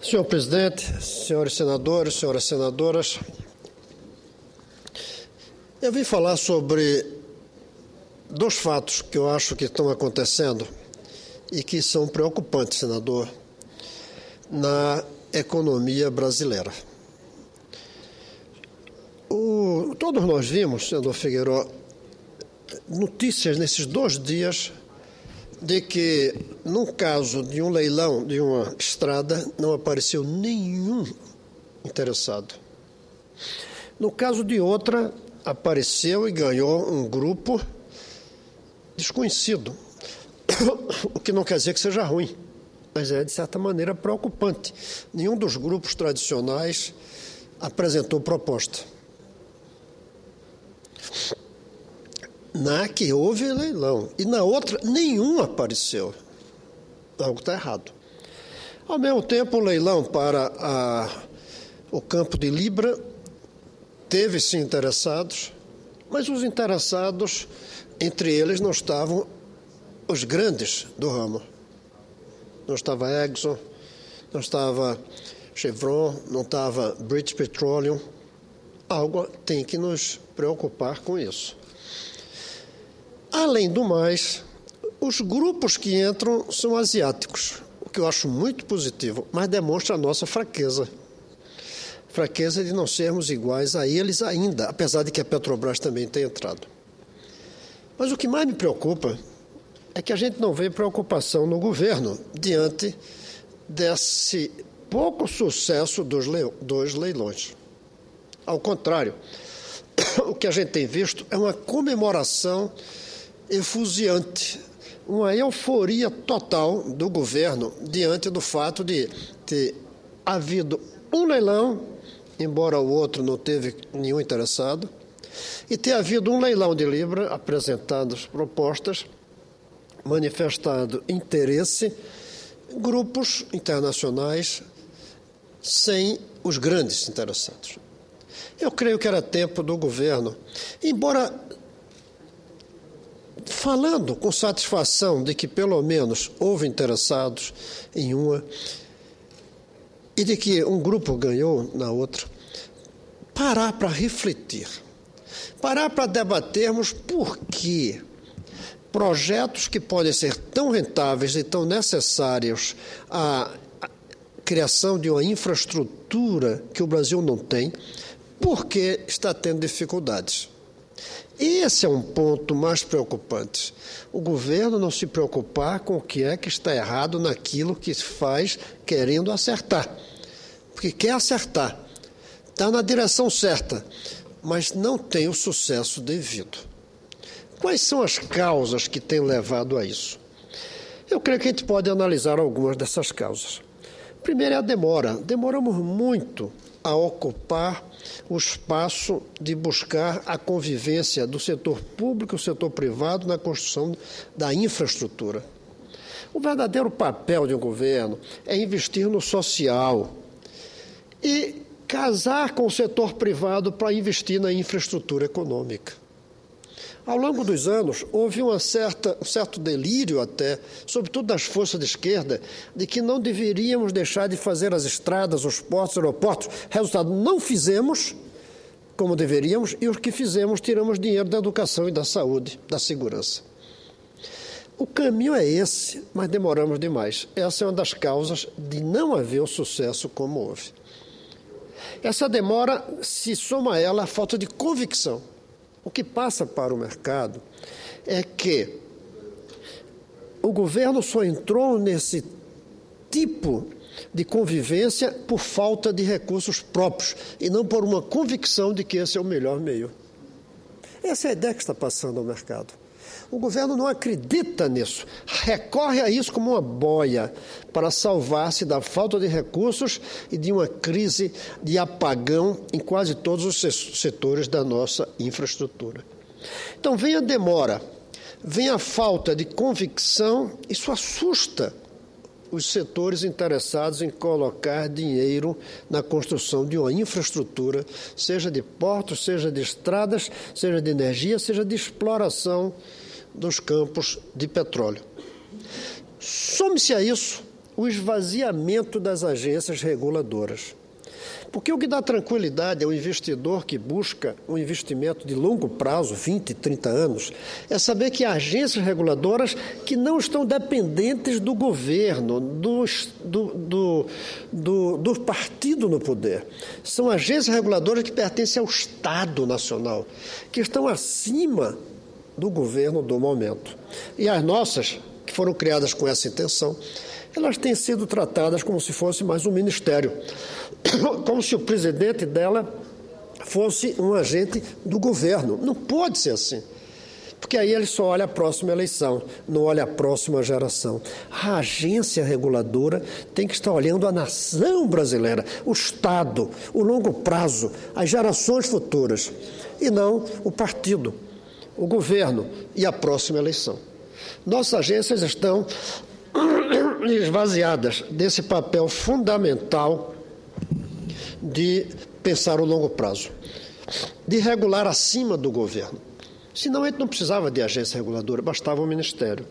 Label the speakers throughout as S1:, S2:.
S1: Senhor presidente, senhores senadores, senhoras senadoras, eu vim falar sobre dois fatos que eu acho que estão acontecendo e que são preocupantes, senador, na economia brasileira. Todos nós vimos, senador Figueiredo, notícias nesses 2 dias de que, no caso de um leilão de uma estrada, não apareceu nenhum interessado. No caso de outra, apareceu e ganhou um grupo desconhecido, o que não quer dizer que seja ruim, mas é, de certa maneira, preocupante. Nenhum dos grupos tradicionais apresentou proposta. Na que houve leilão, e na outra, nenhum apareceu. Algo está errado. Ao mesmo tempo, o leilão para o campo de Libra teve, sim, interessados, mas os interessados, entre eles, não estavam os grandes do ramo. Não estava Exxon, não estava Chevron, não estava British Petroleum. Algo tem que nos preocupar com isso. Além do mais, os grupos que entram são asiáticos, o que eu acho muito positivo, mas demonstra a nossa fraqueza. Fraqueza de não sermos iguais a eles ainda, apesar de que a Petrobras também tenha entrado. Mas o que mais me preocupa é que a gente não vê preocupação no governo diante desse pouco sucesso dos leilões. Ao contrário, o que a gente tem visto é uma comemoração efusiante, uma euforia total do governo diante do fato de ter havido um leilão, embora o outro não teve nenhum interessado, e ter havido um leilão de Libra, apresentando propostas, manifestado interesse, grupos internacionais sem os grandes interessados. Eu creio que era tempo do governo, embora falando com satisfação de que pelo menos houve interessados em uma e de que um grupo ganhou na outra, parar para refletir, parar para debatermos por que projetos que podem ser tão rentáveis e tão necessários à criação de uma infraestrutura que o Brasil não tem, por que está tendo dificuldades. Esse é um ponto mais preocupante. O governo não se preocupar com o que é que está errado naquilo que se faz querendo acertar. Porque quer acertar, está na direção certa, mas não tem o sucesso devido. Quais são as causas que têm levado a isso? Eu creio que a gente pode analisar algumas dessas causas. Primeiro é a demora. Demoramos muito a ocupar o espaço de buscar a convivência do setor público e do setor privado na construção da infraestrutura. O verdadeiro papel de um governo é investir no social e casar com o setor privado para investir na infraestrutura econômica. Ao longo dos anos, houve um certo delírio até, sobretudo das forças de esquerda, de que não deveríamos deixar de fazer as estradas, os portos, os aeroportos. Resultado, não fizemos como deveríamos e os que fizemos tiramos dinheiro da educação e da saúde, da segurança. O caminho é esse, mas demoramos demais. Essa é uma das causas de não haver o sucesso como houve. Essa demora se soma a ela a falta de convicção. O que passa para o mercado é que o governo só entrou nesse tipo de convivência por falta de recursos próprios e não por uma convicção de que esse é o melhor meio. Essa é a ideia que está passando ao mercado. O governo não acredita nisso, recorre a isso como uma boia para salvar-se da falta de recursos e de uma crise de apagão em quase todos os setores da nossa infraestrutura. Então, vem a demora, vem a falta de convicção, isso assusta os setores interessados em colocar dinheiro na construção de uma infraestrutura, seja de portos, seja de estradas, seja de energia, seja de exploração dos campos de petróleo. Some-se a isso o esvaziamento das agências reguladoras. Porque o que dá tranquilidade ao investidor que busca um investimento de longo prazo, 20, 30 anos, é saber que há agências reguladoras que não estão dependentes do governo, do partido no poder. São agências reguladoras que pertencem ao Estado Nacional, que estão acima do governo do momento. E as nossas, que foram criadas com essa intenção, elas têm sido tratadas como se fosse mais um ministério, como se o presidente dela fosse um agente do governo. Não pode ser assim, porque aí ele só olha a próxima eleição, não olha a próxima geração. A agência reguladora tem que estar olhando a nação brasileira, o Estado, o longo prazo, as gerações futuras, e não o partido, o governo e a próxima eleição. Nossas agências estão esvaziadas desse papel fundamental de pensar o longo prazo, de regular acima do governo. Senão a gente não precisava de agência reguladora, bastava o Ministério.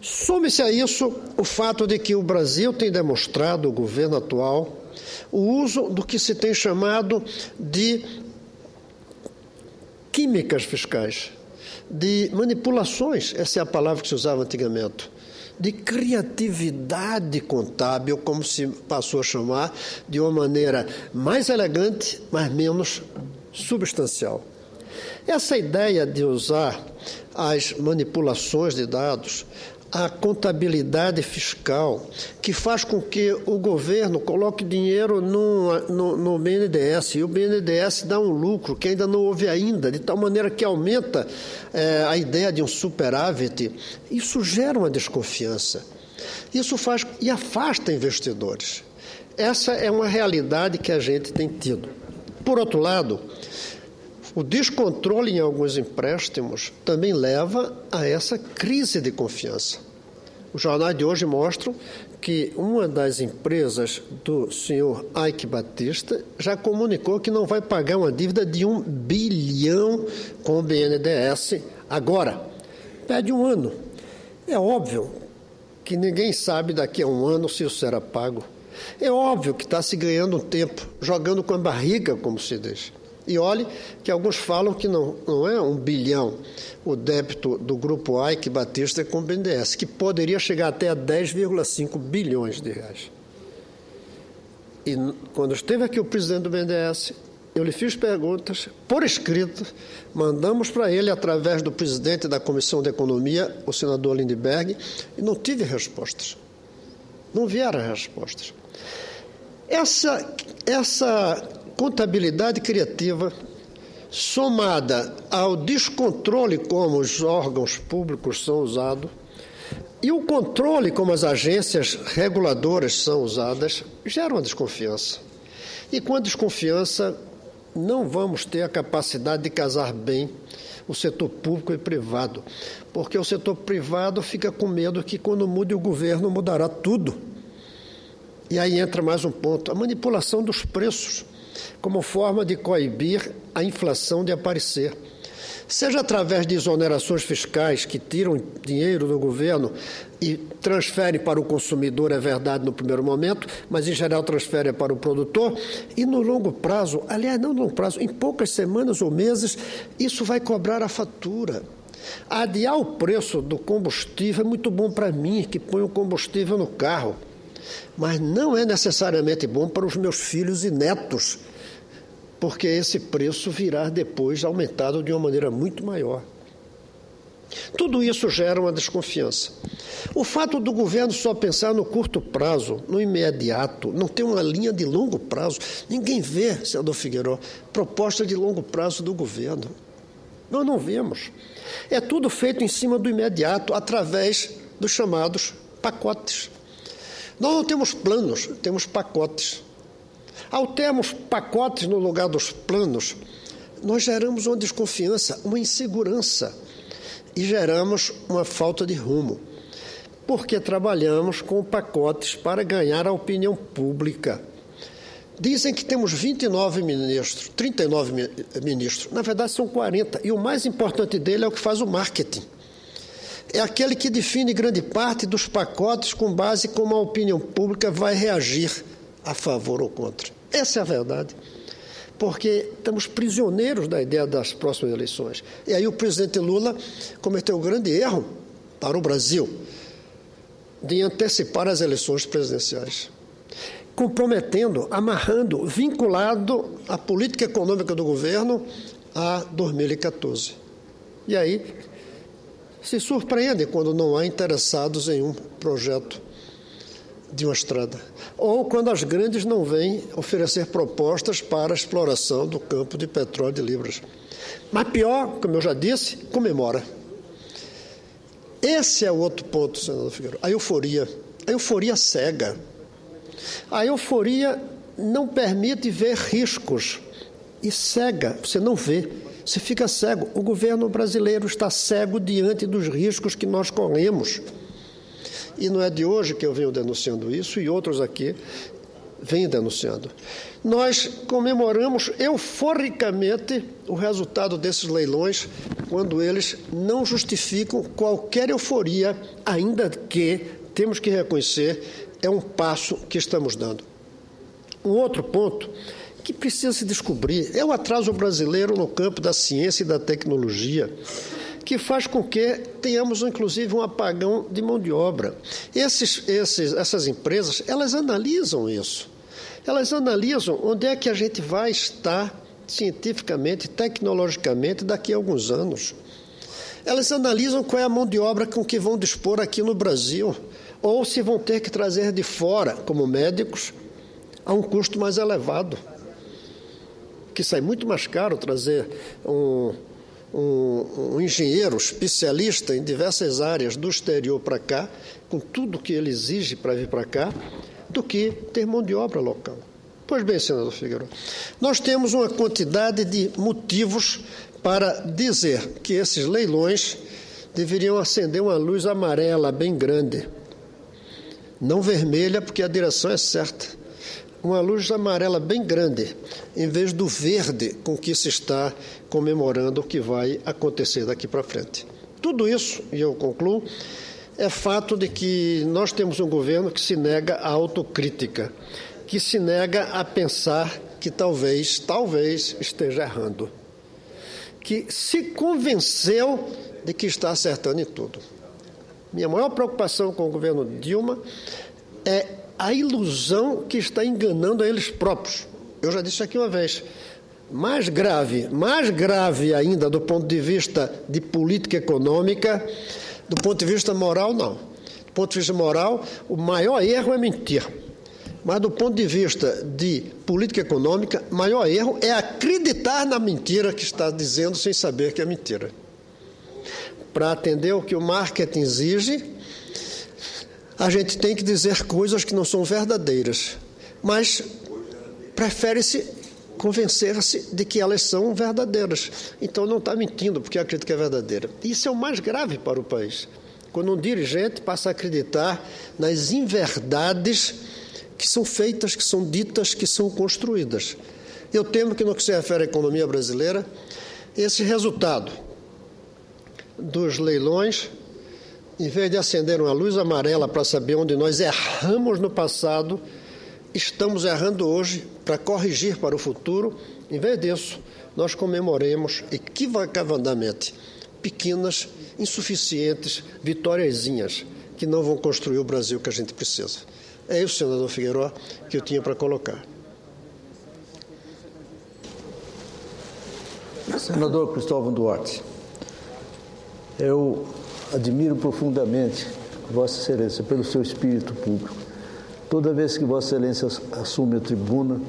S1: Some-se a isso o fato de que o Brasil tem demonstrado, o governo atual, o uso do que se tem chamado de químicas fiscais, de manipulações, essa é a palavra que se usava antigamente, de criatividade contábil, como se passou a chamar, de uma maneira mais elegante, mas menos substancial. Essa ideia de usar as manipulações de dados, a contabilidade fiscal, que faz com que o governo coloque dinheiro no BNDES, e o BNDES dá um lucro que ainda não houve ainda, de tal maneira que aumenta a ideia de um superávit. Isso gera uma desconfiança. Isso faz e afasta investidores. Essa é uma realidade que a gente tem tido. Por outro lado, o descontrole em alguns empréstimos também leva a essa crise de confiança. Os jornais de hoje mostram que uma das empresas do senhor Eike Batista já comunicou que não vai pagar uma dívida de 1 bilhão com o BNDES agora. Pede um ano. É óbvio que ninguém sabe daqui a um ano se isso será pago. É óbvio que está se ganhando um tempo, jogando com a barriga, como se diz. E olhe que alguns falam que não é 1 bilhão o débito do grupo Eike Batista com o BNDES, que poderia chegar até a 10,5 bilhões de reais. E quando esteve aqui o presidente do BNDES, eu lhe fiz perguntas por escrito, mandamos para ele através do presidente da Comissão de Economia, o senador Lindbergh, e não tive respostas. Não vieram respostas. Essa contabilidade criativa, somada ao descontrole como os órgãos públicos são usados e o controle como as agências reguladoras são usadas, gera uma desconfiança. E com a desconfiança, não vamos ter a capacidade de casar bem o setor público e privado, porque o setor privado fica com medo que quando mude o governo mudará tudo. E aí entra mais um ponto, a manipulação dos preços, como forma de coibir a inflação de aparecer. Seja através de exonerações fiscais que tiram dinheiro do governo e transferem para o consumidor, é verdade no primeiro momento, mas em geral transferem para o produtor, e no longo prazo, aliás, não no longo prazo, em poucas semanas ou meses, isso vai cobrar a fatura. Adiar o preço do combustível é muito bom para mim, que põe o combustível no carro, mas não é necessariamente bom para os meus filhos e netos, porque esse preço virá depois aumentado de uma maneira muito maior. Tudo isso gera uma desconfiança. O fato do governo só pensar no curto prazo, no imediato, não ter uma linha de longo prazo, ninguém vê, senador Figueiredo, proposta de longo prazo do governo. Nós não vemos. É tudo feito em cima do imediato, através dos chamados pacotes. Nós não temos planos, temos pacotes. Ao termos pacotes no lugar dos planos, nós geramos uma desconfiança, uma insegurança e geramos uma falta de rumo, porque trabalhamos com pacotes para ganhar a opinião pública. Dizem que temos 39 ministros, na verdade são 40, e o mais importante dele é o que faz o marketing. é aquele que define grande parte dos pacotes com base em como a opinião pública vai reagir a favor ou contra. Essa é a verdade. Porque estamos prisioneiros da ideia das próximas eleições. E aí o presidente Lula cometeu um grande erro para o Brasil de antecipar as eleições presidenciais, comprometendo, amarrando, vinculado a política econômica do governo a 2014. E aí se surpreende quando não há interessados em um projeto de uma estrada, ou quando as grandes não vêm oferecer propostas para a exploração do campo de petróleo de Libras. Mas pior, como eu já disse, comemora. Esse é o outro ponto, senador Figueiredo, a euforia cega. A euforia não permite ver riscos e cega, você não vê, você fica cego. O governo brasileiro está cego diante dos riscos que nós corremos. E não é de hoje que eu venho denunciando isso, e outros aqui vêm denunciando. Nós comemoramos euforicamente o resultado desses leilões, quando eles não justificam qualquer euforia, ainda que, temos que reconhecer, é um passo que estamos dando. Um outro ponto que precisa se descobrir é o atraso brasileiro no campo da ciência e da tecnologia, que faz com que tenhamos, inclusive, um apagão de mão de obra. Essas empresas, elas analisam isso. Elas analisam onde é que a gente vai estar cientificamente, tecnologicamente, daqui a alguns anos. Elas analisam qual é a mão de obra com que vão dispor aqui no Brasil, ou se vão ter que trazer de fora, como médicos, a um custo mais elevado, que sai muito mais caro trazer um engenheiro especialista em diversas áreas do exterior para cá, com tudo que ele exige para vir para cá, do que ter mão de obra local. Pois bem, senador Figueiredo, nós temos uma quantidade de motivos para dizer que esses leilões deveriam acender uma luz amarela bem grande, não vermelha, porque a direção é certa. Uma luz amarela bem grande, em vez do verde com que se está comemorando o que vai acontecer daqui para frente. Tudo isso, e eu concluo, é fato de que nós temos um governo que se nega à autocrítica, que se nega a pensar que talvez esteja errando, que se convenceu de que está acertando em tudo. Minha maior preocupação com o governo Dilma é a ilusão que está enganando a eles próprios. Eu já disse aqui uma vez, mais grave ainda do ponto de vista de política econômica, do ponto de vista moral, não. Do ponto de vista moral, o maior erro é mentir. Mas do ponto de vista de política econômica, o maior erro é acreditar na mentira que está dizendo sem saber que é mentira. Para atender o que o marketing exige, a gente tem que dizer coisas que não são verdadeiras, mas prefere-se convencer-se de que elas são verdadeiras. Então não está mentindo porque acredita que é verdadeira. Isso é o mais grave para o país, quando um dirigente passa a acreditar nas inverdades que são feitas, que são ditas, que são construídas. Eu temo que no que se refere à economia brasileira, esse resultado dos leilões, em vez de acender uma luz amarela para saber onde nós erramos no passado, estamos errando hoje para corrigir para o futuro. Em vez disso, nós comemoremos equivocadamente pequenas, insuficientes vitóriazinhas que não vão construir o Brasil que a gente precisa. É isso, senador Figueiredo, que eu tinha para colocar.
S2: Senador Cristóvão Duarte, eu admiro profundamente Vossa Excelência pelo seu espírito público. Toda vez que Vossa Excelência assume a tribuna,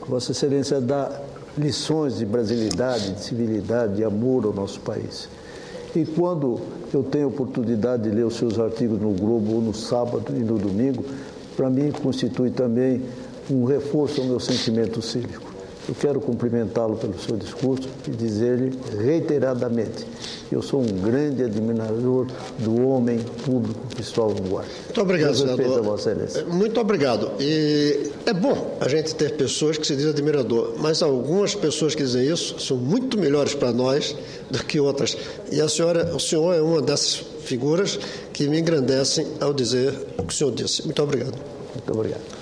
S2: Vossa Excelência dá lições de brasilidade, de civilidade, de amor ao nosso país. E quando eu tenho a oportunidade de ler os seus artigos no Globo, ou no sábado e no domingo, para mim constitui também um reforço ao meu sentimento cívico. Eu quero cumprimentá-lo pelo seu discurso e dizer-lhe reiteradamente que eu sou um grande admirador do homem público Cristóvão Duarte.
S1: Muito obrigado, senador.
S2: A Vossa Excelência.
S1: Muito obrigado. E é bom a gente ter pessoas que se dizem admirador, mas algumas pessoas que dizem isso são muito melhores para nós do que outras. E o senhor é uma dessas figuras que me engrandecem ao dizer o que o senhor disse. Muito obrigado.
S2: Muito obrigado.